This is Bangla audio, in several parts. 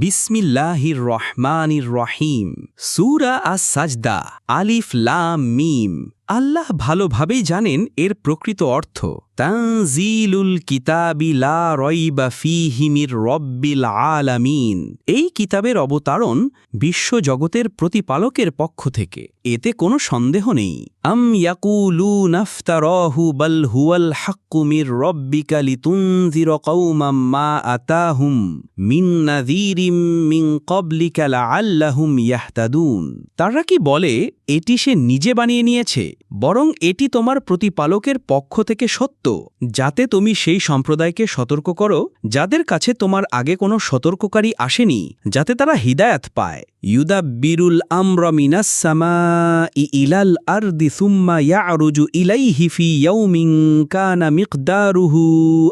বিসমিল্লাহির রহমানির রহিম। সূরা আস-সাজদা, আলিফ লাম মিম। আল্লাহ ভালোভাবেই জানেন এর প্রকৃত অর্থ। তানজিলুল কিতাবি লা রাইবা ফীহি মির রব্বিল আলামিন। এই কিতাবের অবতারণ বিশ্বজগতের প্রতিপালকের পক্ষ থেকে, এতে কোনো সন্দেহ নেই। আম ইয়াকুলুনা ইফতারাহু বাল হুয়াল হাক্কু মির রব্বিকা লিতুনজিরা কওমান মা আতাহুম মিন নাযীরিম মিন ক্বাবলিকা লাআল্লাহুম ইয়াহতাদুন। তারা কি বলে এটি সে নিজে বানিয়ে নিয়েছে? বরং এটি তোমার প্রতিপালকের পক্ষ থেকে সত্য, যাতে তুমি সেই সম্প্রদায়কে সতর্ক করো যাদের কাছে তোমার আগে কোনো সতর্ককারী আসেনি, যাতে তারা হিদায়াত পায়। ইউদাব্বিরুল আমরা মিনাস সামাই ইলাল আরদি সুম্মা ইয়ারুজু ইলাইহি ফি ইয়াউমিন কানা মিকদারুহু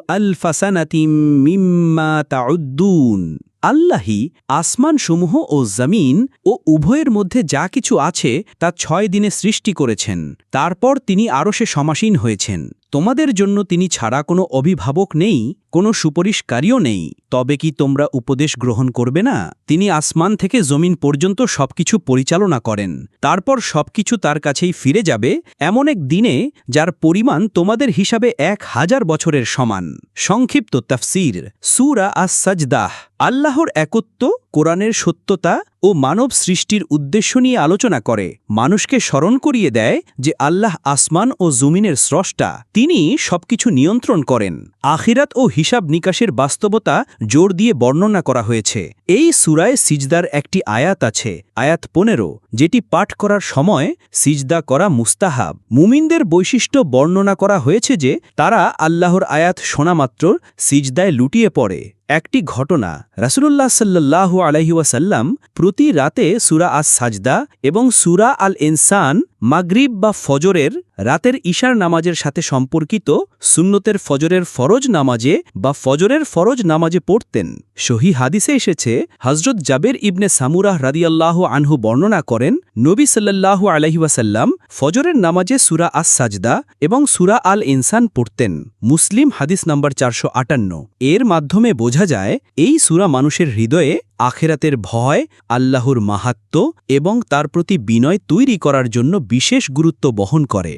আলফা সানাতিন মিম্মা তাউদ্দুন। আল্লাহই আসমানসমূহ ও জমিন ও উভয়ের মধ্যে যা কিছু আছে তা 6 দিনে সৃষ্টি করেছেন। তারপর তিনি আরশে সমাসীন হয়েছেন। তোমাদের জন্য তিনি ছাড়া কোনো অভিভাবক নেই, কোনো সুপারিশকারীও নেই। তবে কি তোমরা উপদেশ গ্রহণ করবে না? তিনি আসমান থেকে জমিন পর্যন্ত সবকিছু পরিচালনা করেন। তারপর সবকিছু তার কাছেই ফিরে যাবে এমন এক দিনে যার পরিমাণ তোমাদের হিসাবে 1000 বছরের সমান। সংক্ষিপ্ত তাফসীর। সূরা আস-সাজদাহ আল্লাহর একত্ব, কোরআনের সত্যতা ও মানব সৃষ্টির উদ্দেশ্য নিয়ে আলোচনা করে। মানুষকে স্মরণ করিয়ে দেয় যে আল্লাহ আসমান ও জমিনের স্রষ্টা, তিনি সবকিছু নিয়ন্ত্রণ করেন। আখিরাত ও হিসাব নিকাশের বাস্তবতা জোর দিয়ে বর্ণনা করা হয়েছে। এই সূরায় সিজদার একটি আয়াত আছে, আয়াত 15, যেটি পাঠ করার সময় সিজদা করা মুস্তাহাব। মুমিনদের বৈশিষ্ট্য বর্ণনা করা হয়েছে যে তারা আল্লাহর আয়াত শোনামাত্র সিজদায় লুটিয়ে পড়ে। একটি ঘটনা, রাসূলুল্লাহ সাল্লাল্লাহু আলাইহি ওয়াসাল্লাম প্রতি রাতে সূরা আস-সাজদা এবং সূরা আল-ইনসান মাগরিব বা ফজরের রাতের ইশার নামাজের সাথে সম্পর্কিত সুন্নতের ফজরের ফরজ নামাজে বা ফজরের ফরজ নামাজে পড়তেন। সহিহ হাদিসে এসেছে, হযরত জাবের ইবনে সামুরাহ রাদিয়াল্লাহু আনহু বর্ণনা করেন, নবী সাল্লাল্লাহু আলাইহি ওয়াসাল্লাম ফজরের নামাজে সূরা আস-সাজদা এবং সূরা আল-ইনসান পড়তেন। মুসলিম হাদিস নম্বর 458। এর মাধ্যমে বোঝা যায় এই সূরা মানুষের হৃদয়ে আখিরাতের ভয়, আল্লাহর মাহাত্ম্য এবং তার প্রতি বিনয় তৈরি করার জন্য বিশেষ গুরুত্ব বহন করে।